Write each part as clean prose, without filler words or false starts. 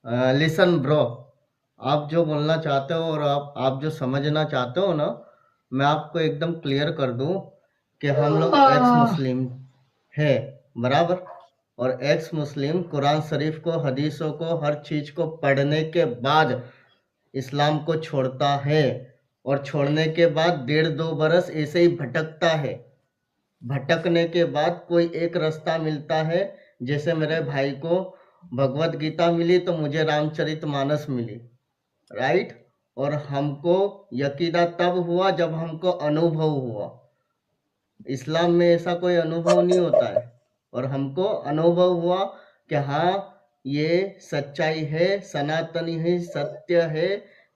Listen bro, आप जो बोलना चाहते हो और आप जो समझना चाहते हो ना, मैं आपको एकदम क्लियर कर दूं कि हम लोग एक्स मुस्लिम है, बराबर। और एक्स मुस्लिम कुरान शरीफ को, हदीसों को, हर चीज को पढ़ने के बाद इस्लाम को छोड़ता है। और छोड़ने के बाद 1.5-2 बरस ऐसे ही भटकता है। भटकने के बाद कोई एक रास्ता मिलता है। जैसे मेरे भाई को भगवत गीता मिली तो मुझे रामचरितमानस मिली, राइट। और हमको यकीदा तब हुआ जब हमको अनुभव हुआ। इस्लाम में ऐसा कोई अनुभव नहीं होता है। और हमको अनुभव हुआ कि हाँ, ये सच्चाई है, सनातनी ही सत्य है।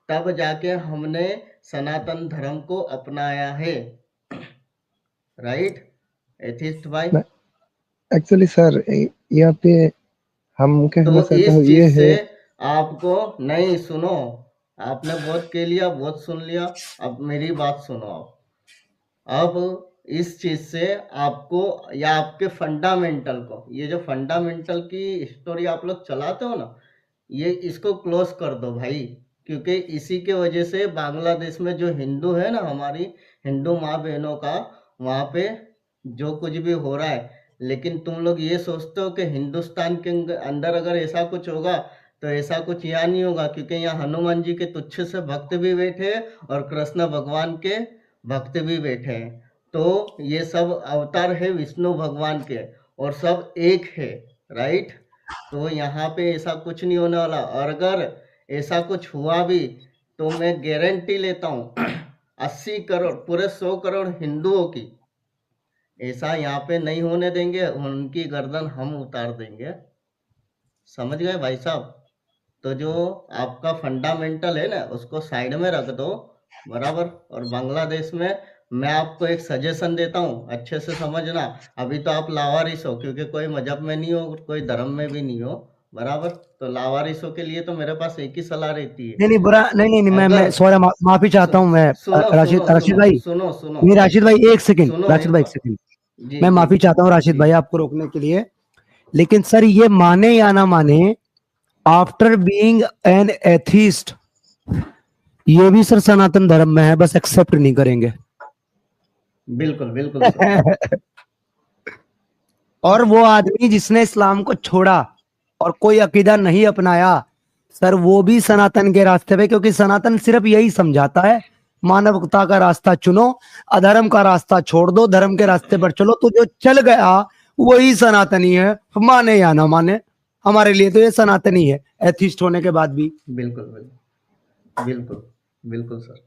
तब जाके हमने सनातन धर्म को अपनाया है, राइट एथिस्ट भाई। एक्चुअली सर, यहाँ पे हम कहना तो चाहता इस हूँ चीज ये से है। आपको, नहीं सुनो, आपने बहुत कह लिया, बहुत सुन लिया। अब मेरी बात सुनो अब इस चीज से आपको, या आपके फंडामेंटल को, ये जो फंडामेंटल की स्टोरी आप लोग चलाते हो ना, ये इसको क्लोज कर दो भाई। क्योंकि इसी के वजह से बांग्लादेश में जो हिंदू है ना, हमारी हिंदू माँ बहनों का, वहाँ पे जो कुछ भी हो रहा है। लेकिन तुम लोग ये सोचते हो कि हिंदुस्तान के अंदर अगर ऐसा कुछ होगा, तो ऐसा कुछ यहाँ नहीं होगा। क्योंकि यहाँ हनुमान जी के तुच्छ से भक्त भी बैठे हैं और कृष्ण भगवान के भक्त भी बैठे हैं। तो ये सब अवतार है विष्णु भगवान के, और सब एक है, राइट। तो यहाँ पे ऐसा कुछ नहीं होने वाला। और अगर ऐसा कुछ हुआ भी, तो मैं गारंटी लेता हूँ 80 करोड़, पूरे 100 करोड़ हिंदुओं की, ऐसा यहाँ पे नहीं होने देंगे। उनकी गर्दन हम उतार देंगे। समझ गए भाई साहब। तो जो आपका फंडामेंटल है ना, उसको साइड में रख दो, बराबर। और बांग्लादेश में मैं आपको एक सजेशन देता हूँ, अच्छे से समझना। अभी तो आप लावारिस हो, क्योंकि कोई मजहब में नहीं हो, कोई धर्म में भी नहीं हो, बराबर। तो लावारिसों के लिए तो मेरे पास एक ही सलाह रहती है। नहीं नहीं बुरा नहीं नहीं नहीं, अगर मैं सॉरी, माफी चाहता हूँ मैं। सुनो राशिद सुनो राशिद सुनो भाई, सुनो सुनो नहीं राशिद भाई एक सेकंड, सुनो राशिद एक भाई एक बात। सेकंड। जी मैं जी माफी चाहता हूँ राशिद जी। भाई आपको रोकने के लिए, लेकिन सर ये माने या ना माने, आफ्टर बीइंग एन एथिस्ट, ये भी सर सनातन धर्म में है, बस एक्सेप्ट नहीं करेंगे। बिल्कुल बिल्कुल सर। और वो आदमी जिसने इस्लाम को छोड़ा और कोई अकीदा नहीं अपनाया, सर वो भी सनातन के रास्ते पे, क्योंकि सनातन सिर्फ यही समझाता है, मानवता का रास्ता चुनो, अधर्म का रास्ता छोड़ दो, धर्म के रास्ते पर चलो। तो जो चल गया वही सनातनी है, माने या ना माने। हमारे लिए तो ये सनातनी है, एथिस्ट होने के बाद भी। बिल्कुल बिल्कुल बिल्कुल बिल्कुल सर।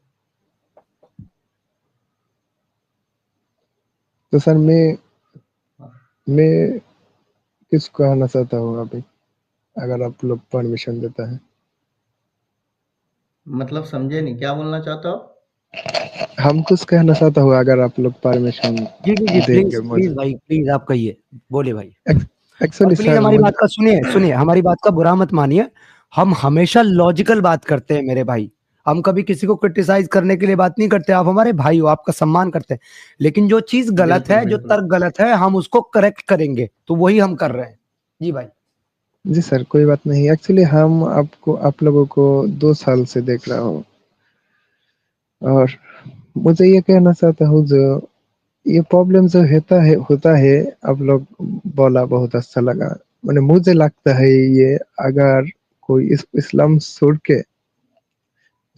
तो सर हाँ, मैं किसको कहना चाहता हूँ अभी, अगर आप लोग परमिशन देता है। मतलब समझे नहीं, क्या बोलना चाहते हो आप? हम कुछ कहना चाहता हूँ, अगर आप लोग परमिशन जी जी जी, प्लीज देंगे प्लीज मुझे। भाई, प्लीज आप कहिए, बोले भाई। और एक्चुअली प्लीज सर हमारी मुझे, बात का सुनिए, सुनिए हमारी बात का बुरा मत मानिए। हम हमेशा लॉजिकल बात करते हैं मेरे भाई। हम कभी किसी को क्रिटिसाइज करने के लिए बात नहीं करते। आप हमारे भाई हो, आपका सम्मान करते हैं। लेकिन जो चीज गलत बिल्कुल है, जो बिल्कुल। तर्क गलत है, हम उसको करेक्ट करेंगे, तो वही हम कर रहे हैं। जी भाई। जी सर कोई बात नहीं। एक्चुअली हम आपको, आप लोगों को 2 साल से देख रहा हूँ, और मुझे ये कहना चाहता हूँ, जो ये प्रॉब्लम जो होता है, आप लोग बोला बहुत अच्छा लगा। मैंने, मुझे लगता है ये, अगर कोई इस्लाम छोड़ के,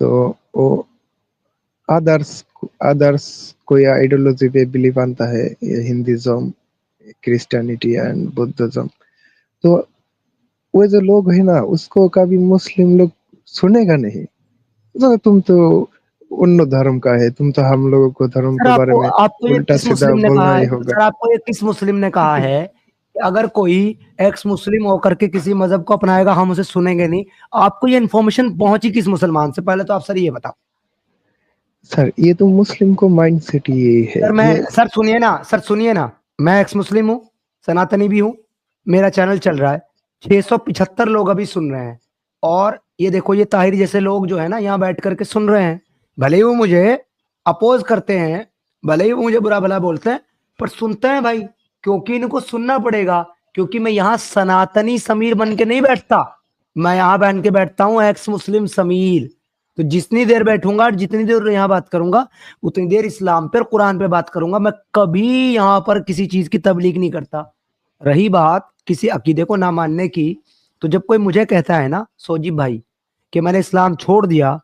तो वो अदर्स अदर्स कोई आइडियोलॉजी पे बिलीव बनता है, ये हिंदुइज्म, क्रिश्चियनिटी एंड बुद्धिज्म, तो वो जो लोग है ना, उसको कभी मुस्लिम लोग सुनेगा नहीं। तो तुम तो उन धर्म का है, तुम तो हम लोगों को धर्म सर के बारे आपको में आपको ये उल्टा किस सीधा मुस्लिम ने कहा बोलना ही है, होगा। सर आपको ये किस मुस्लिम ने कहा है कि अगर कोई एक्स मुस्लिम होकर के किसी मजहब को अपनाएगा हम उसे सुनेंगे नहीं? आपको ये इन्फॉर्मेशन पहुंची किस मुसलमान से? पहले तो आप सर ये बताओ। सर ये तो मुस्लिम को माइंडसेट ये है सर मैं, ये। सर सुनिए ना, सर सुनिए ना, मैं एक्स मुस्लिम हूँ, सनातनी भी हूँ, मेरा चैनल चल रहा है, 675 लोग अभी सुन रहे हैं। और ये देखो, ये ताहिर जैसे लोग जो है ना, यहाँ बैठ करके सुन रहे हैं। भले ही वो मुझे अपोज करते हैं, भले ही वो मुझे बुरा भला बोलते हैं, पर सुनते हैं भाई, क्योंकि इनको सुनना पड़ेगा। क्योंकि मैं यहाँ सनातनी समीर बन के नहीं बैठता, मैं यहाँ बैठ के बैठता हूँ एक्स मुस्लिम समीर, तो जितनी देर बैठूंगा और जितनी देर यहाँ बात करूंगा उतनी देर इस्लाम पे और कुरान पे बात करूंगा। मैं कभी यहाँ पर किसी चीज की तबलीग नहीं करता। रही बात किसी अकीदे को ना मानने की, तो जब कोई मुझे कहता है ना सोजी भाई कि मैंने इस्लाम छोड़ दिया,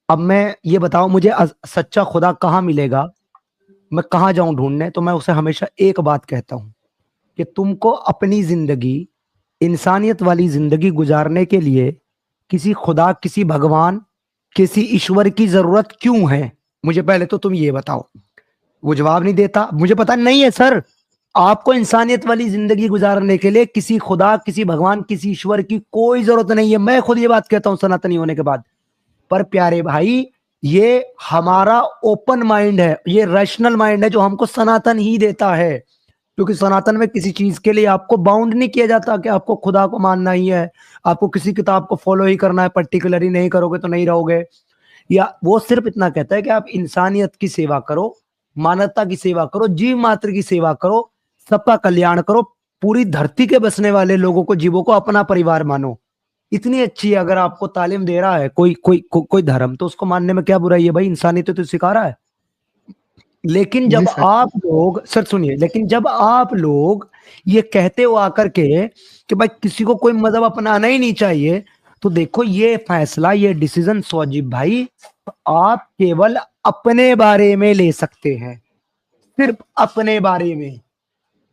अब मैं ये बताओ मुझे सच्चा खुदा कहाँ मिलेगा, मैं कहाँ जाऊं ढूंढने, तो मैं उसे हमेशा एक बात कहता हूं कि तुमको अपनी जिंदगी इंसानियत वाली जिंदगी गुजारने के लिए किसी खुदा, किसी भगवान, किसी ईश्वर की जरूरत क्यों है? मुझे पहले तो तुम ये बताओ। वो जवाब नहीं देता, मुझे पता नहीं है सर। आपको इंसानियत वाली जिंदगी गुजारने के लिए किसी खुदा, किसी भगवान, किसी ईश्वर की कोई जरूरत नहीं है। मैं खुद ये बात कहता हूं सनातनी होने के बाद। पर प्यारे भाई, ये हमारा ओपन माइंड है, ये रैशनल माइंड है जो हमको सनातन ही देता है। क्योंकि सनातन में किसी चीज के लिए आपको बाउंड नहीं किया जाता कि आपको खुदा को मानना ही है, आपको किसी किताब को फॉलो ही करना है, पर्टिकुलरली नहीं करोगे तो नहीं रहोगे। या वो सिर्फ इतना कहता है कि आप इंसानियत की सेवा करो, मानवता की सेवा करो, जीव मात्र की सेवा करो, सबका कल्याण करो, पूरी धरती के बसने वाले लोगों को, जीवों को अपना परिवार मानो। इतनी अच्छी अगर आपको तालीम दे रहा है कोई धर्म, तो उसको मानने में क्या बुराई है भाई? इंसानियत तो सिखा रहा है। लेकिन जी जब सर। आप लोग, सर सुनिए, लेकिन जब आप लोग ये कहते हो आकर के कि भाई किसी को कोई मजहब अपनाना ही नहीं चाहिए, तो देखो ये फैसला, ये डिसीजन सौजीब भाई आप केवल अपने बारे में ले सकते हैं, सिर्फ अपने बारे में।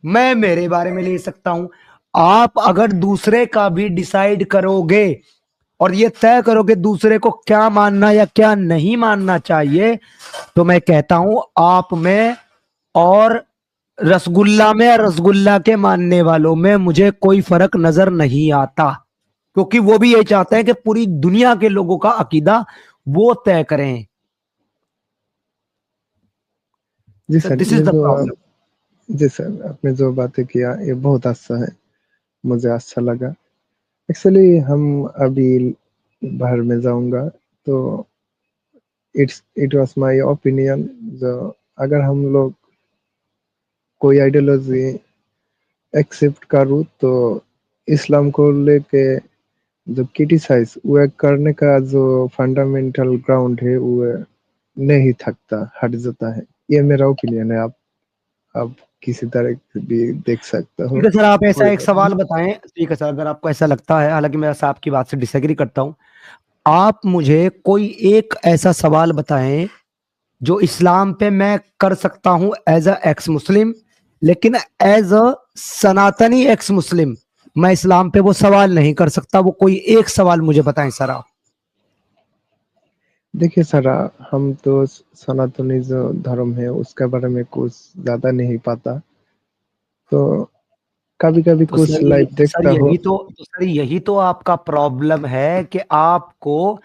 मैं मेरे बारे में ले सकता हूं। आप अगर दूसरे का भी डिसाइड करोगे और ये तय करोगे दूसरे को क्या मानना या क्या नहीं मानना चाहिए, तो मैं कहता हूं आप में और रसगुल्ला में या रसगुल्ला के मानने वालों में मुझे कोई फर्क नजर नहीं आता। क्योंकि वो भी यही चाहते हैं कि पूरी दुनिया के लोगों का अकीदा वो तय करें। जी सर सर, दिस इज ये द जो प्रॉब्लम। जी सर, आपने जो बातें किया ये बहुत अच्छा है, मुझे अच्छा लगा। एक्चुअली हम अभी बाहर में जाऊंगा, तो इट वाज माय ओपिनियन, जो अगर हम लोग कोई आइडियोलॉजी एक्सेप्ट करूँ तो इस्लाम को लेके जो क्रिटिसाइज वो करने का जो फंडामेंटल ग्राउंड है वो नहीं थकता, हट जाता है। ये मेरा ओपिनियन है। आप किसी तरह से भी देख सकते हो, ठीक है सर, आप ऐसा कोई एक बात नहीं। सवाल बताएं। ठीक है सर, अगर आपको ऐसा लगता है, हालांकि मैं आपकी बात से डिसएग्री करता हूं, आप मुझे कोई एक ऐसा सवाल बताएं जो इस्लाम पे मैं कर सकता हूं एज अ एक्स मुस्लिम, लेकिन एज अ सनातनी एक्स मुस्लिम मैं इस्लाम पे वो सवाल नहीं कर सकता। वो कोई एक सवाल मुझे बताएं सर आप। देखिए सर, हम तो सनातनी जो धर्म है उसके बारे में कुछ ज्यादा नहीं पता, तो कभी कभी तो कुछ सर यही लाइव देखता हो। सर यही तो आपका प्रॉब्लम है कि आपको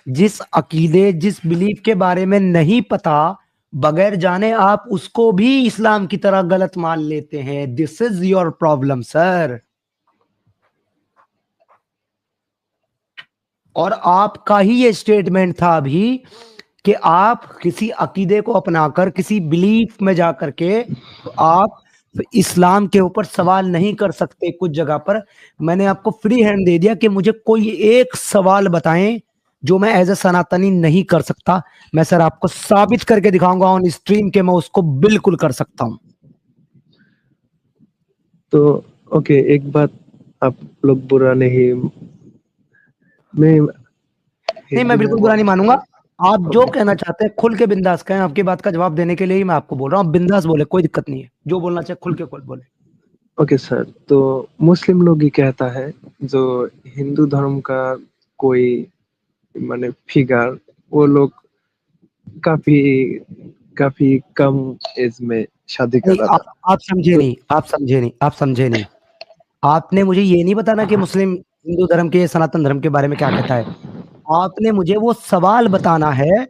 जिस अकीदे, जिस बिलीफ के बारे में नहीं पता, बगैर जाने आप उसको भी इस्लाम की तरह गलत मान लेते हैं। This is your problem sir. और आपका ही ये स्टेटमेंट था अभी कि आप किसी अकीदे को अपनाकर, किसी बिलीफ में जाकर के, तो आप इस्लाम के ऊपर सवाल नहीं कर सकते। कुछ जगह पर मैंने आपको फ्री हैंड दे दिया कि मुझे कोई एक सवाल बताएं जो मैं एज ए सनातनी नहीं कर सकता। मैं सर आपको साबित करके दिखाऊंगा ऑन स्ट्रीम के मैं उसको बिल्कुल कर सकता हूं। तो ओके, एक बात, आप लोग बुरा नहीं, मैं नहीं, मैं हिंदी में बिल्कुल बुरा नहीं बोलना मानूंगा। चाहूँ। आप जो ओके। कहना चाहते हैं खुल के बिंदास कहें। आपकी बात का जवाब देने के लिए ही मैं आपको बोल रहा हूँ, बिंदास बोले, कोई दिक्कत नहीं है। जो बोलना चाहे खुल के खुल बोले। ओके सर, तो मुस्लिम लोग ही कहता है जो हिंदू धर्म का कोई माने फिगर, वो लोग काफी काफी कम एज में शादी कर नहीं, रहा था। आप समझे तो नहीं, आप समझे नहीं, आप समझे नहीं। आपने मुझे ये नहीं बताना कि मुस्लिम हिंदू धर्म के, सनातन धर्म के बारे में क्या कहता है। आपने मुझे वो सवाल बताना है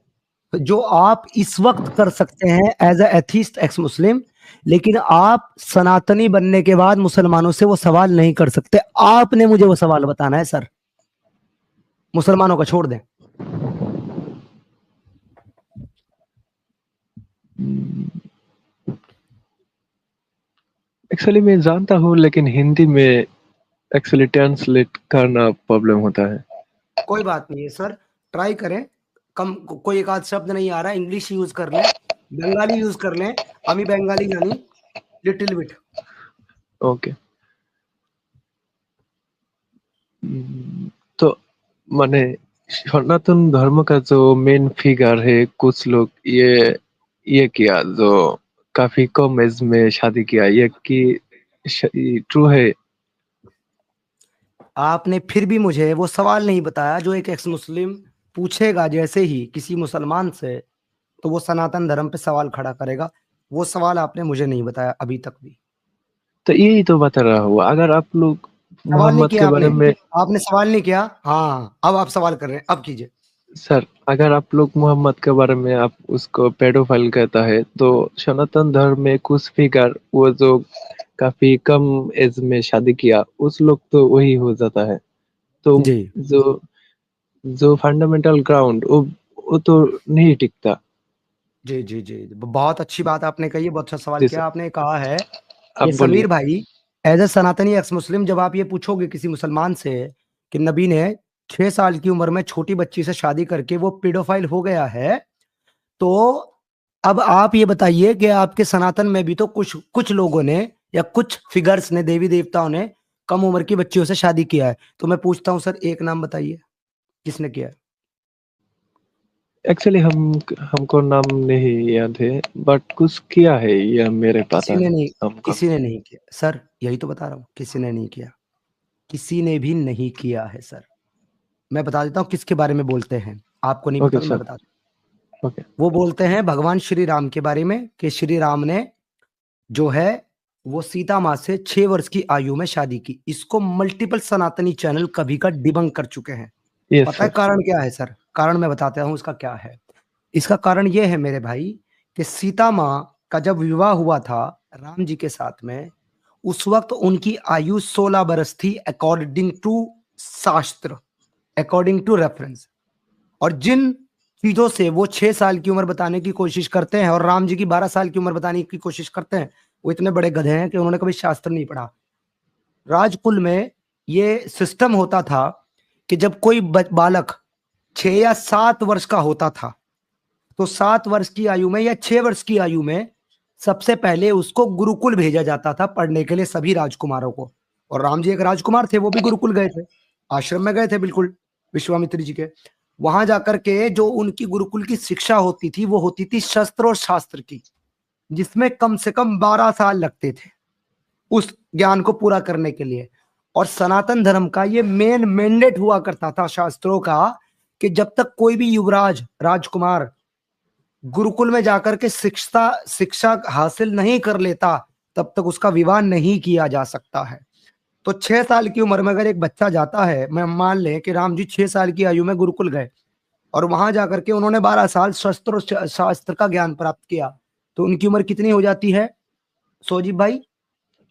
जो आप इस वक्त कर सकते हैं as a atheist ex Muslim, लेकिन आप सनातनी बनने के बाद मुसलमानों से वो सवाल नहीं कर सकते। आपने मुझे वो सवाल बताना है सर। मुसलमानों का छोड़ दें। एक्चुअली मैं जानता हूँ, लेकिन हिंदी में एक्चुअली ट्रांसलेट करना प्रॉब्लम होता है। कोई बात नहीं है सर, ट्राई करें। कोई एक आध शब्द नहीं आ रहा, इंग्लिश यूज कर लें, बंगाली यूज कर लें। আমি বেঙ্গালি জানি লিটল বিট। ओके। तो माने सनातन धर्म का जो मेन फिगर है, कुछ लोग ये किया जो काफी कम एज में शादी किया, ये कि ट्रू है? आपने फिर भी मुझे वो सवाल नहीं बताया जो एक एक्स मुस्लिम पूछेगा जैसे ही किसी मुसलमान से, तो वो सनातन धर्म पे सवाल खड़ा करेगा। वो सवाल आपने मुझे नहीं बताया अभी तक भी। तो यही तो बता रहा हूँ, अगर आप लोग सवाल नहीं मोहम्मद के किया बारे आपने, में, आपने सवाल नहीं किया। हाँ, अब आप सवाल कर रहे हैं, अब कीजिए। सर अगर आप लोग मोहम्मद के बारे में आप उसको पेडोफाइल कहता है, तो सनातन धर्म में कुछ फिगर वो जो काफी कम एज में शादी किया, उस लोग तो वही हो जाता है। तो जी जो जो फंडामेंटल ग्राउंड वो तो नहीं टिकता। जी जी जी, बहुत अच्छी बात आपने कही है, बहुत अच्छा सवाल जी किया सर, आपने। कहा है आप कि बोलिए। समीर भाई, एज ए सनातनी एक्स मुस्लिम, जब आप ये पूछोगे किसी मुसलमान से कि नबी ने 6 साल की उम्र में छोटी बच्ची से शादी करके वो पीडोफाइल हो गया है, तो अब आप ये बताइए कि आपके सनातन में भी तो कुछ कुछ लोगों ने या कुछ फिगर्स ने, देवी देवताओं ने कम उम्र की बच्चियों से शादी किया है। तो मैं पूछता हूँ सर, एक नाम बताइए किसने किया है? एक्चुअली हमको नाम नहीं याद है, बट कुछ किया है, ये मेरे पता किसी ने है नहीं, हमको। किसी ने नहीं किया सर, यही तो बता रहा हूँ, किसी ने नहीं किया, किसी ने भी नहीं किया है सर। मैं बता देता हूँ किसके बारे में बोलते हैं, आपको नहीं ओके पता तो मैं सर, बता दूं। ओके। वो बोलते हैं भगवान श्री राम के बारे में कि श्री राम ने जो है वो सीता माँ से 6 वर्ष की आयु में शादी की। इसको मल्टीपल सनातनी चैनल कभी का डिबंक कर चुके हैं। यस पता है सर। कारण क्या है सर? कारण मैं बताता हूँ इसका क्या है। इसका कारण ये है मेरे भाई कि सीता माँ का जब विवाह हुआ था राम जी के साथ में, उस वक्त उनकी आयु 16 बरस थी, अकॉर्डिंग टू शास्त्र, अकॉर्डिंग टू रेफरेंस। और जिन चीजों से वो 6 साल की उम्र बताने की कोशिश करते हैं और राम जी की 12 साल की उम्र बताने की कोशिश करते हैं, वो इतने बड़े गधे हैं कि उन्होंने कभी शास्त्र नहीं पढ़ा। राजकुल में ये सिस्टम होता था कि जब कोई बालक 6 या 7 वर्ष का होता था, तो 7 वर्ष की आयु में या 6 वर्ष की आयु में सबसे पहले उसको गुरुकुल भेजा जाता था पढ़ने के लिए, सभी राजकुमारों को। और राम जी एक राजकुमार थे, वो भी गुरुकुल गए थे, आश्रम में गए थे बिल्कुल, विश्वामित्र जी के। वहां जाकर के जो उनकी गुरुकुल की शिक्षा होती थी वो होती थी शस्त्र और शास्त्र की, जिसमें कम से कम 12 साल लगते थे उस ज्ञान को पूरा करने के लिए। और सनातन धर्म का ये मेन मैंडेट हुआ करता था शास्त्रों का कि जब तक कोई भी युवराज राजकुमार गुरुकुल में जाकर के शिक्षा शिक्षा हासिल नहीं कर लेता, तब तक उसका विवाह नहीं किया जा सकता है। तो 6 साल की उम्र में अगर एक बच्चा जाता है, मैं मान लें कि राम जी 6 साल की आयु में गुरुकुल गए और वहां जाकर के उन्होंने 12 साल शस्त्र और शास्त्र का ज्ञान प्राप्त किया, तो उनकी उम्र कितनी हो जाती है सोजीब भाई?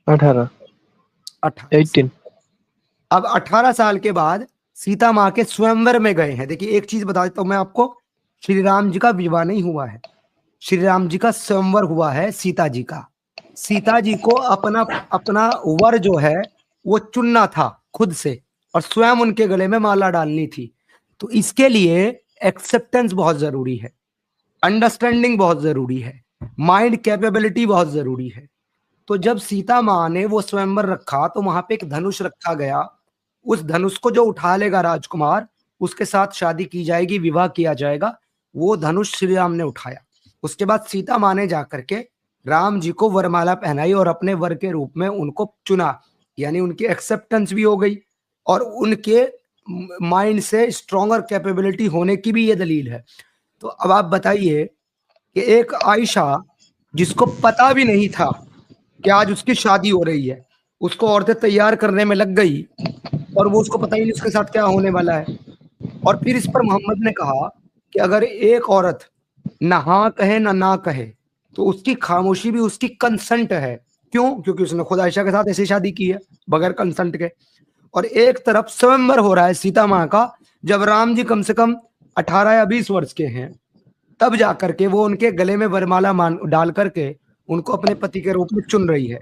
18, 18। 18। अब 18 साल के बाद सीता माँ के स्वयंवर में गए हैं। देखिए एक चीज बता देता हूं मैं आपको, श्री राम जी का विवाह नहीं हुआ है, श्री राम जी का स्वयंवर हुआ है सीता जी का। सीता जी को अपना अपना वर जो है वो चुनना था खुद से, और स्वयं उनके गले में माला डालनी थी। तो इसके लिए एक्सेप्टेंस बहुत जरूरी है, अंडरस्टैंडिंग बहुत जरूरी है, माइंड कैपेबिलिटी बहुत जरूरी है। तो जब सीता माँ ने वो स्वयंवर रखा तो वहां पे एक धनुष रखा गया, उस धनुष को जो उठा लेगा राजकुमार, उसके साथ शादी की जाएगी, विवाह किया जाएगा। वो धनुष श्री राम ने उठाया। उसके बाद सीता माँ ने जाकर के राम जी को वरमाला पहनाई और अपने वर के रूप में उनको चुना, यानी उनकी एक्सेप्टेंस भी हो गई और उनके माइंड से स्ट्रॉन्गर कैपेबिलिटी होने की भी ये दलील है। तो अब आप बताइए कि एक आयशा जिसको पता भी नहीं था कि आज उसकी शादी हो रही है, उसको औरतें तैयार करने में लग गई और वो उसको पता ही नहीं उसके साथ क्या होने वाला है। और फिर इस पर मोहम्मद ने कहा कि अगर एक औरत ना हाँ कहे ना कहे तो उसकी खामोशी भी उसकी कंसेंट है। क्यों? क्योंकि उसने खुद आयशा के साथ ऐसी शादी की है बगैर कंसेंट के। और एक तरफ स्वयंवर हो रहा है सीता माँ का, जब राम जी कम से कम 18 या 20 वर्ष के हैं, तब जाकर के वो उनके गले में वरमाला मान डाल करके उनको अपने पति के रूप में चुन रही है।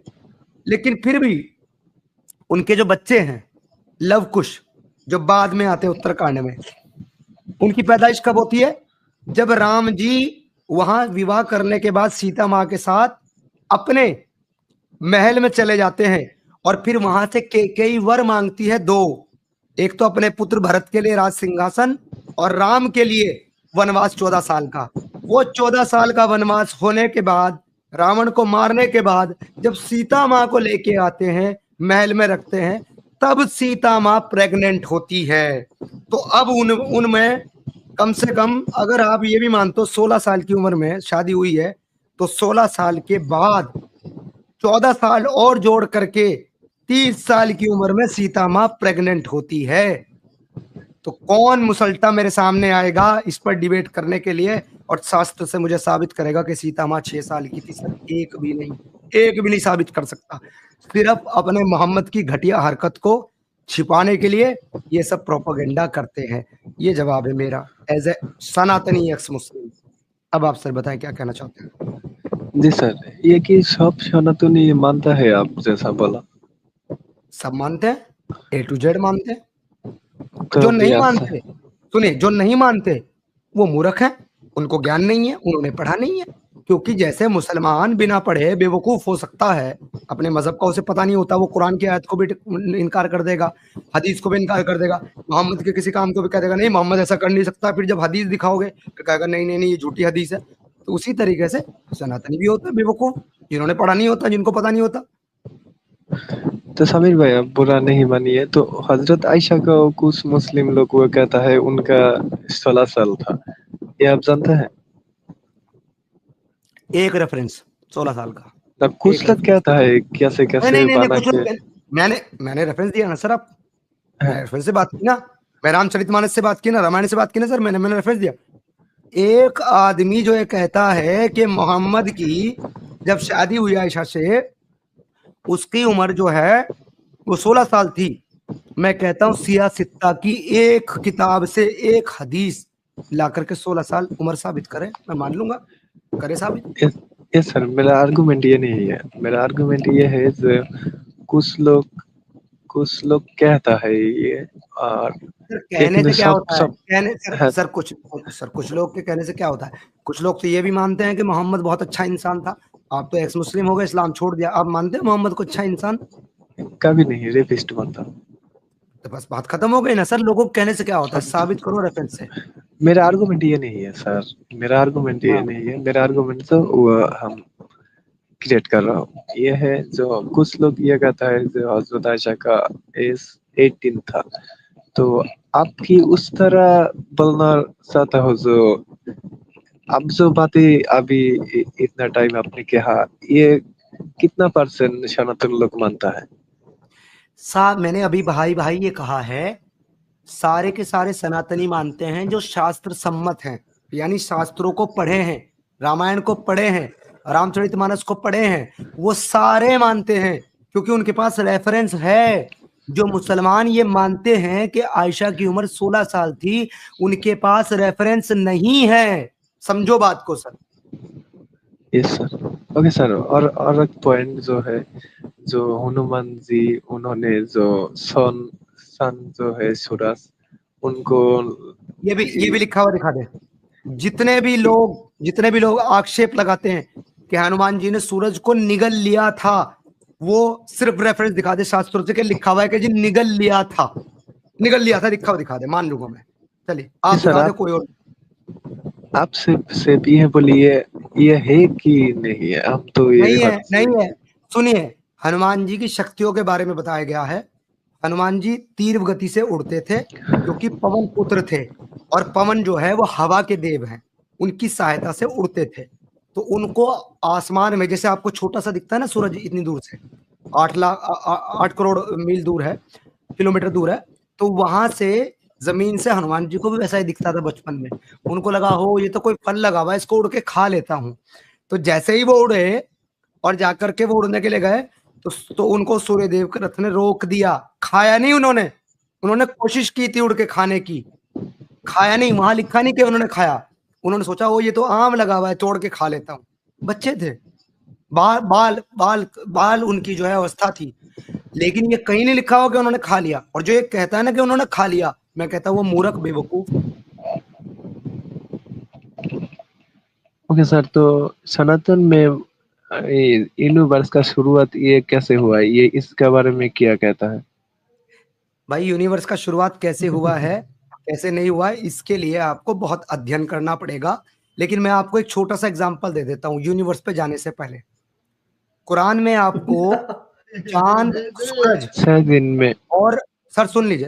लेकिन फिर भी उनके जो बच्चे हैं लव कुश जो बाद में आते हैं उत्तरकांड में, उनकी पैदाइश कब होती है? जब राम जी वहां विवाह करने के बाद सीता माँ के साथ अपने महल में चले जाते हैं और फिर वहां से कई वर मांगती है दो, एक तो अपने पुत्र भरत के लिए राज सिंहासन और राम के लिए वनवास 14 साल का। वो 14 साल का वनवास होने के बाद, रावण को मारने के बाद जब सीता माँ को लेके आते हैं, महल में रखते हैं, तब सीता माँ प्रेग्नेंट होती है। तो अब उनमें कम से कम, अगर आप ये भी मानते हो 16 साल की उम्र में शादी हुई है, तो 16 साल के बाद 14 साल और जोड़ करके 30 साल की उम्र में सीता माँ प्रेग्नेंट होती है। तो कौन मुसलटा मेरे सामने आएगा इस पर डिबेट करने के लिए और शास्त्र से मुझे साबित करेगा कि सीता माँ 6 साल की थी? सर एक भी नहीं साबित कर सकता। सिर्फ अपने मोहम्मद की घटिया हरकत को छिपाने के लिए ये सब प्रोपेगेंडा करते हैं। ये जवाब है मेरा एज ए सनातनी एक्स मुस्लिम। अब आप सर बताएं क्या कहना चाहते हैं? जी सर, ये कि सब सनातनी मानता है आप जैसा बोला? सब मानते हैं, A to Z मानते हैं। तो जो भी नहीं आप मानते, सुनिए, जो नहीं मानते वो मूर्ख है, उनको ज्ञान नहीं है, उन्होंने पढ़ा नहीं है। क्योंकि जैसे मुसलमान बिना पढ़े बेवकूफ हो सकता है, अपने मजहब का उसे पता नहीं होता, वो कुरान की आयत को भी इनकार कर देगा, हदीस को भी इनकार कर देगा, मोहम्मद के किसी काम को भी कह देगा नहीं मोहम्मद ऐसा कर नहीं सकता। फिर जब हदीस दिखाओगे फिर कहेगा नहीं नहीं नहीं ये झूठी हदीस है। तो उसी तरीके से सनातनी भी होता है बेवकूफ, जिन्होंने पढ़ा नहीं होता, जिनको पता नहीं होता। तो समीर भाई, आप बुरा नहीं मानिए, तो हजरत आयशा को कुछ मुस्लिम लोग वो कहता है उनका 16 साल था, ये आप जानते हैं? एक रेफरेंस 16 साल का, तब कुछ लोग कहता है कैसे कैसे नहीं बना कुछ के। मैंने रेफरेंस दिया ना सर। आप रेफरेंस से बात की ना, मैं रामचरितमानस से बात की ना, रामायण से बात की ना सर, मैंने रेफरेंस दिया। एक आदमी जो ये कहता है कि मोहम्मद की जब शादी हुई आयशा से, उसकी उम्र जो है वो 16 साल थी। मैं कहता हूँ सिया सित्ता की एक किताब से एक हदीस ला करके 16 साल उम्र साबित करे, मैं मान लूंगा, करे साबित। ये सर, मेरा आर्गुमेंट ये नहीं है, मेरा आर्गुमेंट ये है जो कुछ लोग कहता है ये, और सर कहने लेकिन से क्या सब होता है? सब कहने सर कुछ लोग के कहने से क्या होता है? कुछ लोग तो ये भी मानते हैं कि मोहम्मद बहुत अच्छा इंसान था। आप तो एक्स मुस्लिम हो गए, इस्लाम छोड़ दिया, आप मानते हैं मोहम्मद को अच्छा इंसान? कभी नहीं रेपिस्ट बनता। तो बस बात खत्म हो गई ना सर। लोगों के कहने से क्या होता है? साबित करो रेफरेंस से। मेरा आर्गुमेंट ये नहीं है सर, मेरा आर्गुमेंट ये हाँ। नहीं है, मेरा आर्गुमेंट तो वो हम क्रिएट कर रहा हूँ। ये है जो कुछ लोग ये कहता है जो हजरत आयशा का एज 18 था, तो आपकी उस तरह बोलना चाहता हो जो अब जो बातें अभी इतना टाइम आपने कहा, ये कितना परसेंट सनातन लोग मानता है? मैंने अभी भाई ये कहा है, सारे के सारे सनातनी मानते हैं जो शास्त्र सम्मत हैं, यानी शास्त्रों को पढ़े हैं, रामायण को पढ़े हैं, रामचरितमानस को पढ़े हैं, वो सारे मानते हैं क्योंकि उनके पास रेफरेंस है। जो मुसलमान ये मानते हैं कि आयशा की उम्र 16 साल थी, उनके पास रेफरेंस नहीं है। समझो बात को sir. Yes sir, okay sir. और एक पॉइंट जो है, जो हनुमान जी उन्होंने जो सन जो है सूरज, उनको ये भी लिखा हुआ दिखा दे। जितने भी लोग आक्षेप लगाते हैं कि हनुमान जी ने सूरज को निगल लिया था, वो सिर्फ रेफरेंस दिखा दे शास्त्रों से कि लिखा हुआ है कि जी निगल लिया था लिखा हुआ दिखा दे, मान लूंगा मैं। चलिए आप सर, दिखा दे कोई और। आप से भी है बोलिए, ये है कि नहीं है? हम तो ये नहीं है। सुनिए, हनुमान जी की शक्तियों के बारे में बताया गया है। हनुमान जी तीव्र गति से उड़ते थे क्योंकि पवन पुत्र थे, और पवन जो है वो हवा के देव हैं, उनकी सहायता से उड़ते थे। तो उनको आसमान में, जैसे आपको छोटा सा दिखता है ना सूरज इतनी दूर से, 8 करोड़ मील दूर है, किलोमीटर दूर है, तो वहां से जमीन से हनुमान जी को भी वैसा ही दिखता था बचपन में। उनको लगा हो ये तो कोई फल लगा हुआ है, इसको उड़ के खा लेता हूँ। तो जैसे ही वो उड़े और जाकर के वो उड़ने के लिए गए, तो उनको सूर्यदेव के रथ ने रोक दिया। खाया नहीं उन्होंने कोशिश की थी उड़ के खाने की, खाया नहीं, वहां लिखा नहीं कि उन्होंने खाया। उन्होंने सोचा वो ये तो आम लगा हुआ है, तोड़ के खा लेता हूँ। बच्चे थे, बाल बाल बाल बाल उनकी जो है अवस्था थी। लेकिन ये कहीं नहीं लिखा हुआ कि उन्होंने खा लिया। और जो ये कहता है ना कि उन्होंने खा लिया, मैं कहता हूँ वो मूर्ख बेवकूफ। ओके सर, तो सनातन में यूनिवर्स का शुरुआत ये कैसे हुआ, ये इसके बारे में क्या कहता है? भाई यूनिवर्स का शुरुआत कैसे हुआ है, कैसे नहीं हुआ है, इसके लिए आपको बहुत अध्ययन करना पड़ेगा। लेकिन मैं आपको एक छोटा सा एग्जांपल दे देता हूँ यूनिवर्स पे जाने से पहले। कुरान में आपको चांद, सूरज 6 दिन में। और सर सुन लीजिए,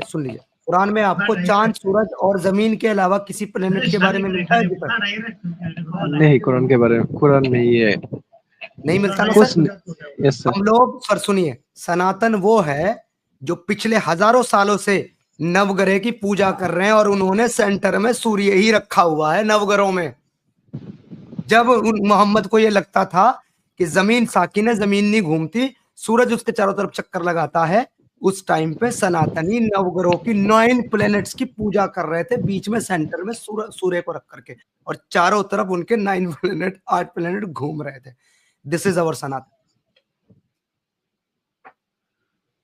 कुरान में आपको चांद, सूरज और जमीन के अलावा किसी प्लेनेट के बारे में मिलता है जिक्र? नहीं, कुरान में ये नहीं मिलता ना कुछ सर। Yes sir. हम लोग, सर सुनिए, सनातन वो है जो पिछले हजारों सालों से नवग्रह की पूजा कर रहे हैं, और उन्होंने सेंटर में सूर्य ही रखा हुआ है नवग्रहों में। जब मोहम्मद को ये लगता था कि जमीन साकिन है, जमीन नहीं घूमती, सूरज उसके चारों तरफ चक्कर लगाता है, उस टाइम पे सनातनी नवग्रहों की 9 प्लैनेट्स की पूजा कर रहे थे, बीच में सेंटर में सूर्य को रख करके, और चारों तरफ उनके 9 प्लैनेट, 8 प्लैनेट घूम रहे थे। This is our Sanatan.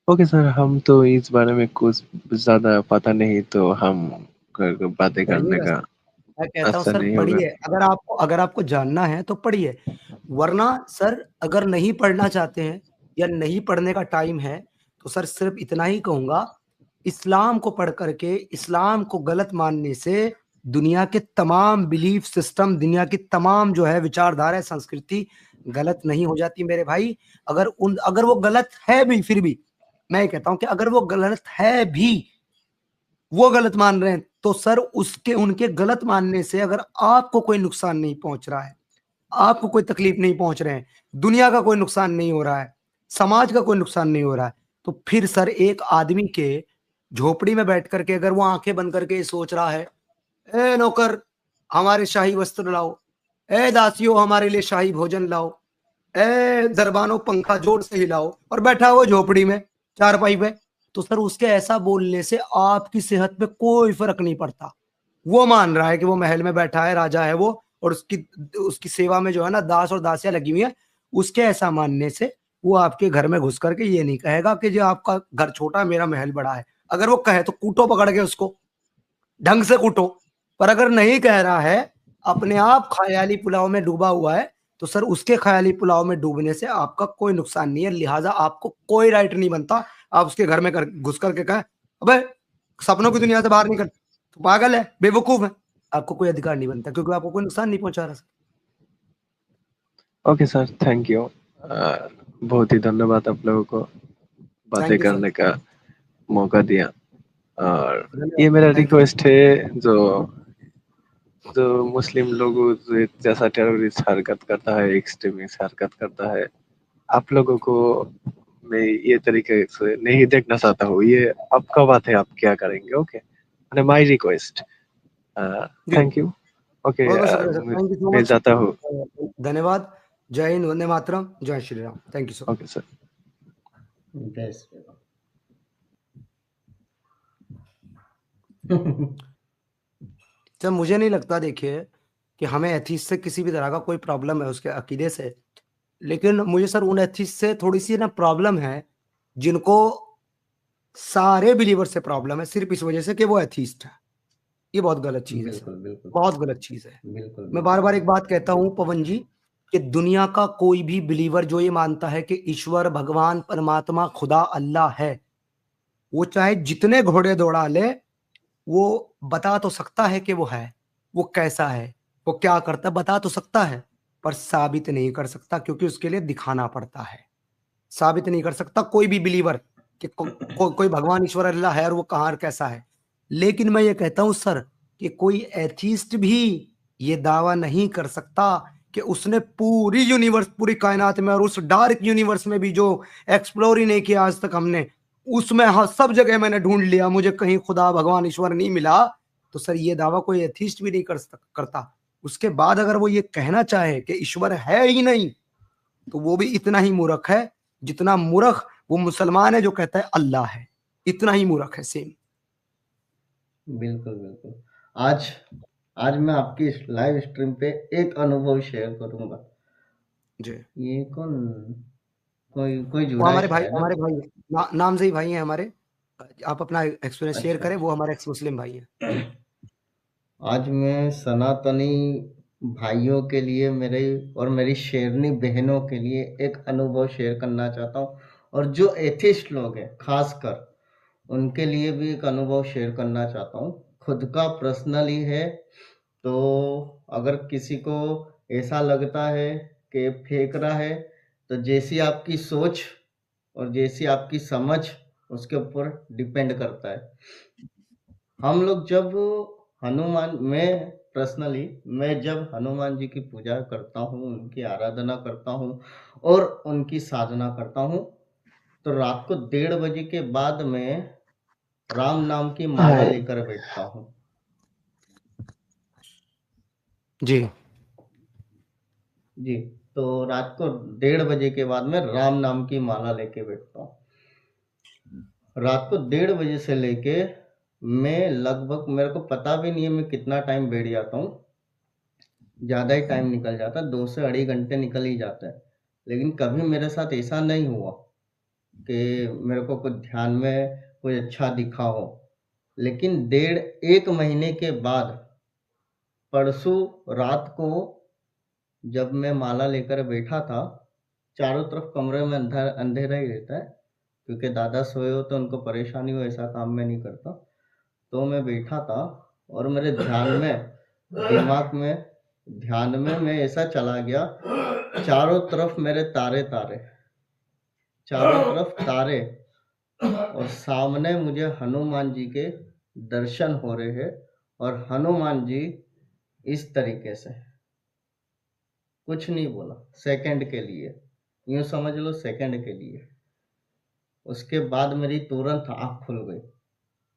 Okay sir, हम तो इस बारे में कुछ ज्यादा पता नहीं, तो हम बातें करने पढ़िएगा का सर, मैं कहता हूँ आशा सर नहीं होगा। पढ़िए, अगर आपको जानना है तो पढ़िए। वरना सर अगर नहीं पढ़ना चाहते हैं या नहीं पढ़ने का टाइम है, तो सर सिर्फ इतना ही कहूंगा, इस्लाम को पढ़ करके इस्लाम को गलत मानने से दुनिया के तमाम बिलीफ सिस्टम, दुनिया की तमाम जो है विचारधारा, संस्कृति गलत नहीं हो जाती मेरे भाई। अगर वो गलत है भी, फिर भी मैं ये कहता हूं कि अगर वो गलत है भी, वो गलत मान रहे हैं, तो सर उसके उनके गलत मानने से अगर आपको कोई नुकसान नहीं पहुंच रहा है, आपको कोई तकलीफ नहीं पहुंच रहे हैं, दुनिया का कोई नुकसान नहीं हो रहा है, समाज का कोई नुकसान नहीं हो रहा है, तो फिर सर एक आदमी के झोपड़ी में बैठ करके अगर वो आंखें बंद करके ये सोच रहा है, ए नौकर हमारे शाही वस्त्र लाओ, ए दासियों हमारे लिए शाही भोजन लाओ, ए दरबानो पंखा जोर से हिलाओ, और बैठा हुआ झोपड़ी में चारपाई पे, तो सर उसके ऐसा बोलने से आपकी सेहत पे कोई फर्क नहीं पड़ता। वो मान रहा है कि वो महल में बैठा है, राजा है वो, और उसकी उसकी सेवा में जो है ना दास और दासियां लगी हुई है। उसके ऐसा मानने से वो आपके घर में घुस करके ये नहीं कहेगा कि जो आपका घर छोटा है मेरा महल बड़ा है। अगर वो कहे तो कूटो पकड़ के उसको, ढंग से कूटो। पर अगर नहीं कह रहा है, अपने आप ख्याली पुलाव में डूबा हुआ है, तो सर उसके ख्याली पुलाव में डूबने से आपका कोई नुकसान नहीं है, लिहाजा आपको कोई राइट नहीं बनता आप उसके घर में घुस करके कहें अबे सपनों की दुनिया से बाहर निकल, तो पागल है, बेवकूफ है। आपको कोई अधिकार नहीं बनता, क्योंकि आपको कोई नुकसान नहीं पहुंचा रहा sir. Okay sir, thank you. बहुत ही धन्यवाद आप लोगों को बातें थैंक यू सर। करने का मौका दिया। और ये मेरा थैंक यू। रिक्वेस्ट है, जो जो मुस्लिम लोगों जैसा टेररिस्ट हरकत करता है, एक्सट्रीमिस्ट हरकत करता है, आप लोगों को मैं ये तरीके से नहीं देखना चाहता हूँ। ये आपका बात है, आप क्या करेंगे? Okay, and my request. जी थैंक यू। ओके, बहुत बहुत शुक्रिया सर, थैंक यू सो मैं मच। जाता हूँ। धन्यवाद। जय हिंद, वंदे मातरम, जय Shri Ram. Thank you so okay sir. Best. Sir मुझे नहीं लगता, देखिए, कि हमें एथीस्ट से किसी भी तरह का कोई प्रॉब्लम है उसके अकीदे से। लेकिन मुझे सर उन एथीस्ट से थोड़ी सी ना प्रॉब्लम है जिनको सारे बिलीवर से प्रॉब्लम है, सिर्फ इस वजह से कि वो एथीस्ट है। ये बहुत गलत चीज है सर, बिल्कुल बिल्कुल बहुत गलत चीज है। बिल्कुल मैं बार बार बिल्कुल। एक बात कहता हूं पवन जी, कि दुनिया का कोई भी बिलीवर जो ये मानता है कि ईश्वर, भगवान, परमात्मा, खुदा, अल्लाह है, वो चाहे जितने घोड़े दौड़ा ले, वो बता तो सकता है कि वो है, वो कैसा है, वो क्या करता है, बता तो सकता है, पर साबित नहीं कर सकता, क्योंकि उसके लिए दिखाना पड़ता है। साबित नहीं कर सकता कोई भी बिलीवर कि कोई भगवान, ईश्वर, अल्लाह है और वो कहाँ और कैसा है। लेकिन मैं ये कहता हूं सर कि कोई एथीस्ट भी ये दावा नहीं कर सकता कि उसने पूरी यूनिवर्स, पूरी कायनात में और उस डार्क यूनिवर्स में भी जो एक्सप्लोर ही नहीं किया आज तक हमने, उसमें हाँ सब जगह मैंने ढूंढ लिया, मुझे कहीं खुदा, भगवान, ईश्वर नहीं मिला, तो सर ये दावा कोई एथीस्ट भी नहीं करता। उसके बाद अगर वो ये कहना चाहे कि ईश्वर है ही नहीं, तो वो भी इतना ही मूर्ख है जितना मूर्ख वो मुसलमान है जो कहता है अल्लाह है, इतना ही मूर्ख है सेम। बिल्कुल बिल्कुल। आज आज मैं आपकी लाइव स्ट्रीम पे एक अनुभव शेयर करूंगा। जी। ये कौन कोई वो जुड़ा हमारे है भाई शायद। हैं। नामज़ेई भाई हैं हमारे। आप अपना एक्सपीरियंस शेयर अच्छा करें, वो अच्छा। हमारे एक्स मुस्लिम भाई हैं। आज मैं सनातनी भाइयों के लिए, मेरे और मेरी शेरनी बहनों के लिए एक अनुभव शेयर करना चाहता हूँ, और जो एथिस्ट लोग हैं खासकर उनके लिए भी एक अनुभव शेयर करना चाहता हूँ। खुद का पर्सनली है, तो अगर किसी को ऐसा लगता है कि फेंक रहा है, तो जैसी आपकी सोच और जैसी आपकी समझ उसके ऊपर डिपेंड करता है। हम लोग जब मैं पर्सनली, मैं जब हनुमान जी की पूजा करता हूँ, उनकी आराधना करता हूँ और उनकी साधना करता हूँ, तो रात को 1:30 बजे के बाद मैं राम नाम की माला हाँ, लेकर बैठता हूँ। जी। जी, तो रात को 1:30 बजे के बाद मैं राम नाम की माला लेके बैठता हूँ। रात को 1:30 बजे से लेके मैं लगभग, मेरे को पता भी नहीं है मैं कितना टाइम बैठ जाता हूँ। ज़्यादा ही टाइम निकल जाता है, 2 से अढ़ाई घंटे निकल ही जाता है। लेकिन कभी मेरे साथ ऐसा नहीं हुआ कि मेरे को कुछ ध्यान में कुछ अच्छा दिखा हो। लेकिन 1 महीने के बाद परसों रात को जब मैं माला लेकर बैठा था, चारों तरफ कमरे में अंधेरा ही रहता है, क्योंकि दादा सोए हो तो उनको परेशानी हो, ऐसा काम मैं नहीं करता। तो मैं बैठा था और मेरे दिमाग में ध्यान में मैं ऐसा चला गया, चारों तरफ मेरे तारे तारे, चारों तरफ तारे, और सामने मुझे हनुमान जी के दर्शन हो रहे हैं। और हनुमान जी इस तरीके से, कुछ नहीं बोला, सेकंड के लिए, यूं समझ लो सेकंड के लिए। उसके बाद मेरी तुरंत आंख खुल गई,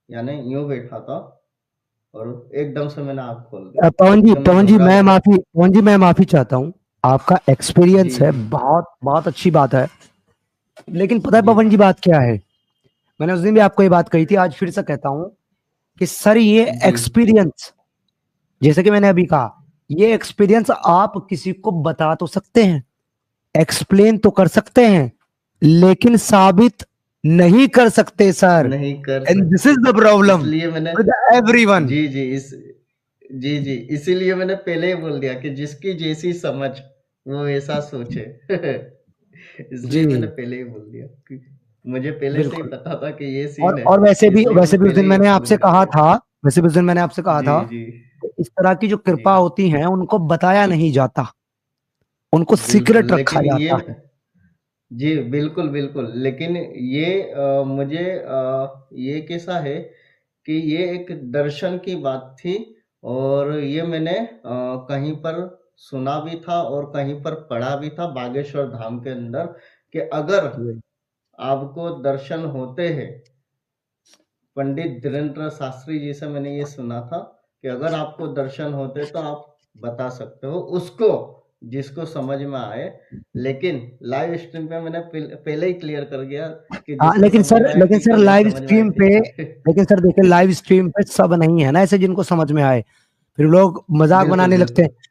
यानी यूं बैठा था और एकदम से मैंने आंख खोल दी, क्योंकि मैं घबरा गया। पवन जी मैं माफी चाहता हूँ। आपका जी एक्सपीरियंस है, जी बहुत बहुत अच्छी बात है। लेकिन पता है जी पवन जी बात क्या है? मैंने उस दिन भी आपको ये बात कही थी, आज फिर से कहता हूँ कि सर ये जी। एक्सपीरियंस, जैसे कि मैंने अभी कहा, ये एक्सपीरियंस आप किसी को बता तो सकते हैं, एक्सप्लेन तो कर सकते हैं, लेकिन साबित नहीं कर सकते सर। नहीं कर एंड दिस इज सकते, द प्रॉब्लम इसलिए मैंने, विद एवरीवन। जी जी इस जी जी इसीलिए मैंने पहले ही बोल दिया कि जिसकी जैसी समझ वो ऐसा सोचे। जी इसलिए मैंने पहले ही बोल दिया कि मुझे पहले से ही बिल्कुल। पता था कि ये सीन है, और इसलिए वैसे मैं भी उस पहले दिन ही मैंने आपसे एक्सप्लेन कर कहा दिया। था, वैसे भी उस दिन मैंने आपसे कहा जी था जी कि इस तरह की जो जी कृपा होती है उनको बताया नहीं जाता, उनको बिल्कुल। सीक्रेट रखा लेकिन ये, जाता है। जी बिल्कुल बिल्कुल, लेकिन ये मुझे ये कैसा है कि ये एक दर्शन की बात थी, और ये मैंने कहीं पर सुना भी था और कहीं पर पढ़ा भी था बागेश्वर धाम के अंदर, कि अगर आपको दर्शन होते हैं, पंडित धीरेन्द्र शास्त्री जी से मैंने ये सुना था कि अगर आपको दर्शन होते तो आप बता सकते हो उसको, जिसको समझ में आए। लेकिन लाइव स्ट्रीम पे मैंने पहले ही क्लियर कर गया कि हाँ जिसको समझ में आए लेकिन ठीक सर है, नहीं लाइव समझ में आए स्ट्रीम पे, ठीक है। लेकिन सर देखिए लाइव स्ट्रीम पे सब नहीं है ना ऐसे जिनको समझ में आए, फिर लोग मजाक बिल्कुल बनाने लगते हैं। बिल्कुल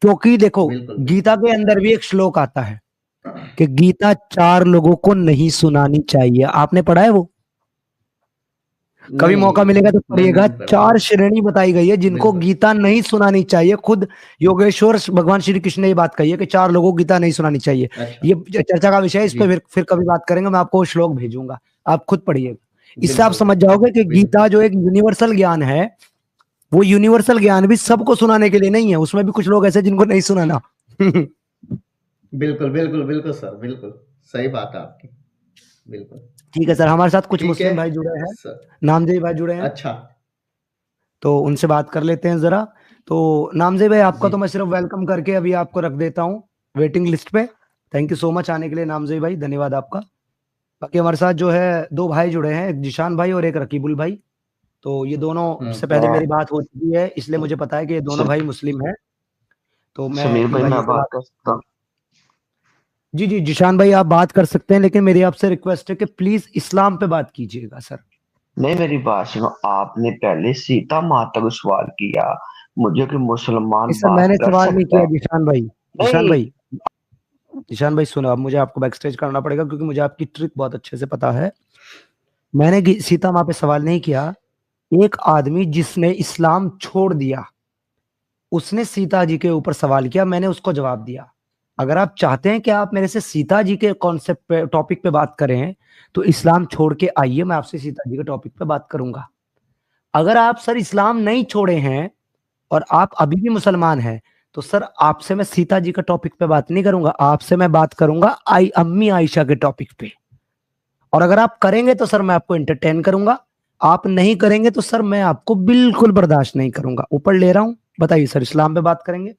क्योंकि देखो बिल्कुल गीता बिल्कुल। के अंदर भी एक श्लोक आता है कि गीता 4 लोगों को नहीं सुनानी चाहिए। आपने पढ़ा है वो? कभी नहीं, मौका मिलेगा तो मैंने पढ़िएगा। नहीं पढ़ा वो। 4 श्रेणी बताई गई है जिनको बिल्कुल गीता नहीं सुनानी चाहिए। खुद योगेश्वर भगवान श्री कृष्ण ने ये बात कही है कि 4 लोगों को गीता नहीं सुनानी चाहिए। अच्छा। ये चर्चा का विषय है, इस जी पे फिर कभी बात करेंगे। मैं आपको वो श्लोक भेजूंगा, आप खुद पढ़िएगा। इससे आप बिल्कुल समझ जाओगे कि बिल्कुल गीता जो एक यूनिवर्सल ज्ञान है, वो यूनिवर्सल ज्ञान भी सबको सुनाने के लिए नहीं है, उसमें भी कुछ लोग ऐसे जिनको नहीं सुनाना। बिल्कुल बिल्कुल बिल्कुल सर, बिल्कुल सही बात है आपकी, बिल्कुल। ठीक है सर, हमारे साथ कुछ ठीक है मुस्लिम भाई जुड़े हैं, सर। नामदेव भाई जुड़े हैं, अच्छा। तो उनसे बात कर लेते हैं जरा। तो नामदेव भाई आपका जी तो मैं सिर्फ वेलकम करके अभी आपको रख देता हूँ वेटिंग लिस्ट पे। थैंक यू सो मच आने के लिए नामदेव भाई, धन्यवाद आपका। बाकी हमारे साथ जो है 2 भाई जुड़े हैं, एक जिशान भाई और एक रकीबुल भाई। तो ये दोनों से पहले मेरी बात हो चुकी है, इसलिए मुझे पता है कि ये दोनों भाई मुस्लिम हैं। तो मैं समीर इन भाई भाइयों मैं से बात बात, कर सकता हूँ? जी जी जिशान भाई आप बात कर सकते हैं, लेकिन मेरी आपसे रिक्वेस्ट है कि प्लीज इस्लाम पे बात कीजिएगा सर। नहीं, मेरी बात सुनो। आपने पहले सीता माता को सवाल किया मुझे कि मुसलमान नहीं सर बात मैंने कर सवाल नहीं सकता किया है? जिशान भाई, जिशान नहीं, भाई निशान भाई सुनो, अब मुझे आपको बैक स्टेज करना पड़ेगा क्योंकि मुझे आपकी ट्रिक बहुत अच्छे से पता है। मैंने सीता माँ पे सवाल नहीं किया। एक आदमी जिसने इस्लाम छोड़ दिया, उसने सीता जी के ऊपर सवाल किया, मैंने उसको जवाब दिया। अगर आप चाहते हैं कि आप मेरे से सीता जी के कॉन्सेप्ट पे, टॉपिक पे बात करें, तो इस्लाम छोड़ के आइए, मैं आपसे सीता जी के टॉपिक पे बात करूंगा। अगर आप सर इस्लाम नहीं छोड़े हैं और आप अभी भी मुसलमान हैं, तो सर आपसे मैं सीता जी का टॉपिक पे बात नहीं करूंगा, आपसे मैं बात करूंगा अम्मी आयशा के टॉपिक पे। और अगर आप करेंगे तो सर मैं आपको एंटरटेन करूंगा, आप नहीं करेंगे तो सर मैं आपको बिल्कुल बर्दाश्त नहीं करूंगा। ऊपर ले रहा हूं, बताइए सर, इस्लाम पे बात करेंगे?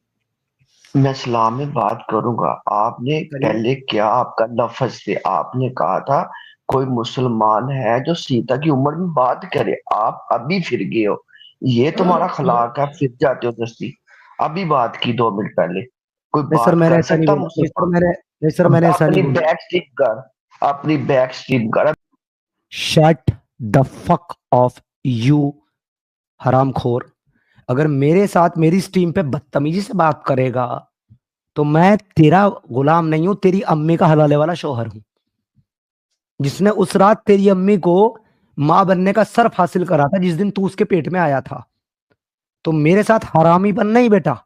मैं इस्लाम में बात करूंगा। आपने करिए। पहले क्या आपका लफ्ज थे, आपने कहा था कोई मुसलमान है जो सीता की उम्र में बात करे, आप अभी फिर गए हो, ये तुम्हारा खलाक है, फिर जाते हो दस्ती। अभी बात की 2 मिनट पहले, कोई नहीं सर, बात मैंने कर ऐसा नहीं सकता बोला, नहीं सर मुसलमान? मैंने, नहीं सर मैंने अब ऐसा नहीं अपनी बोला। बैक स्ट्रिप कर, अपनी बैक स्ट्रिप कर। Shut the fuck off you हरामखोर। अगर मेरे साथ मेरी स्ट्रीम पे बदतमीजी से बात करेगा, तो मैं तेरा गुलाम नहीं हूं, तेरी अम्मी का हलाले वाला शौहर हूं, जिसने उस रात तेरी अम्मी को मां बनने का सर्फ हासिल करा था जिस दिन तू उसके पेट में आया था। तो मेरे साथ हरामीपन नहीं बेटा,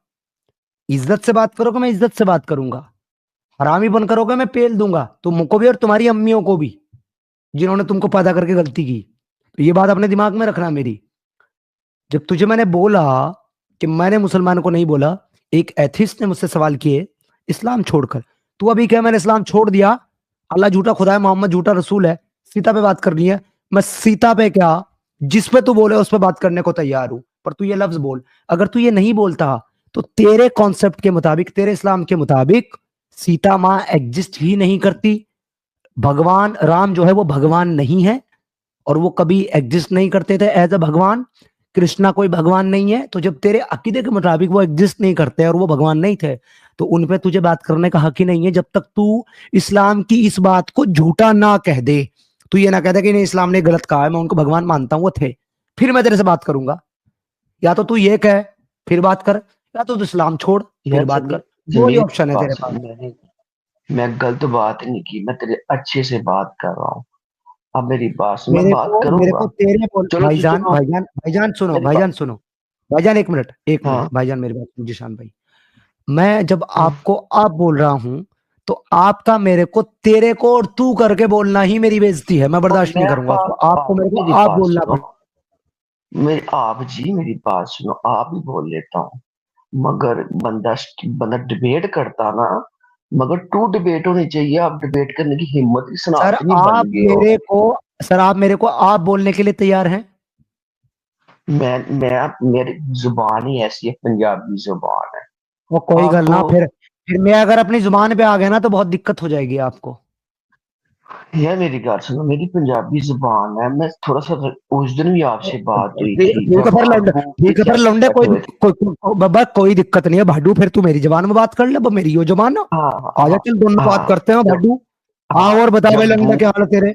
इज्जत से बात करोगे मैं इज्जत से बात करूंगा, हरामीपन करोगे मैं पेल दूंगा तुमको भी और तुम्हारी अम्मियों को भी, जिन्होंने तुमको पैदा करके गलती की। तो ये बात अपने दिमाग में रखना मेरी। जब तुझे मैंने बोला कि मैंने मुसलमान को नहीं बोला, एक एथिस्ट ने मुझसे सवाल किए इस्लाम छोड़कर, तू अभी क्या मैंने इस्लाम छोड़ दिया, अल्लाह झूठा खुदा है, मोहम्मद झूठा रसूल है, सीता पे बात करनी है, मैं सीता पे क्या, जिस पे तू बोले उस पे बात करने को तैयार हूं, पर तू ये लफ्ज बोल। अगर तू ये नहीं बोलता तो तेरे कॉन्सेप्ट के मुताबिक, तेरे इस्लाम के मुताबिक सीता माँ एग्जिस्ट ही नहीं करती, भगवान राम जो है वो भगवान नहीं है और वो कभी एग्जिस्ट नहीं करते थे एज अ भगवान, कृष्णा कोई भगवान नहीं है। तो जब तेरे अकीदे के मुताबिक वो एग्जिस्ट नहीं करते और वो भगवान नहीं थे, तो उन पे तुझे बात करने का हक ही नहीं है जब तक तू इस्लाम की इस बात को झूठा ना कह दे। तू ये ना कह दे कि नहीं इस्लाम ने गलत कहा है, मैं उनको भगवान मानता हूं, वो थे, फिर मैं तेरे से बात करूंगा। या तो तू ये कह फिर बात कर, या तो तू इस्लाम छोड़ फिर यार बात कर, दो ही मेरी ऑप्शन है बात तेरे पास। सुन, मैं गलत बात नहीं की, मैं तेरे अच्छे से बात कर रहा हूँ। अब मेरी बात सुन, मैं बात मेरे को करूंगा। तेरे बोल, चलो तो भाईजान सुनो भाईजान भाईजान सुनो, मेरी बात। भाईजान सुनो, भाईजान एक मिनट, एक मिनट हाँ भाईजान, मेरी बात सुनो जिशान भाई। मैं जब हाँ। आपको आप बोल रहा हूं, तो आपका मेरे को तेरे को और तू करके बोलना ही मेरी बेइज्जती है, मैं और बर्दाश्त नहीं मैं करूंगा उसको, बात आपको मेरे को मेरी आप बात बोलना सुनो, पड़े। मेरी बात सुनो, आप ही बोल लेता हूँ। मगर बंदा डिबेट करता ना, मगर टू डिबेट होनी चाहिए। आप डिबेट करने की हिम्मत की सर सनातनी बन आप गए हो। मेरे को, सर आप मेरे को आप बोलने के लिए तैयार हैं? मेरी जुबान ही ऐसी है, पंजाबी जुबान है। वो कोई गल आपको ना, फिर मैं अगर अपनी जुबान पे आ गया ना तो बहुत दिक्कत हो जाएगी आपको। यार मेरी बात सुनो, मेरी पंजाबी जुबान है। मैं थोड़ा सा, उस दिन भी आपसे बात हुई ठीक थी ठीक है जब फिर आप लौंडे, बूट के ठीक है फिर चेस्ट लौंडे, बैठे हुए थे। बाबा कोई दिक्कत नहीं है भाडू, फिर तू मेरी जबान में बात कर ले, मेरी यो जबान ना, हाँ आजा हाँ चल दोनों बात हाँ। करते हैं जब भाडू। हाँ हाँ और बता भाई जब लौंडा, क्या हाल है तेरे?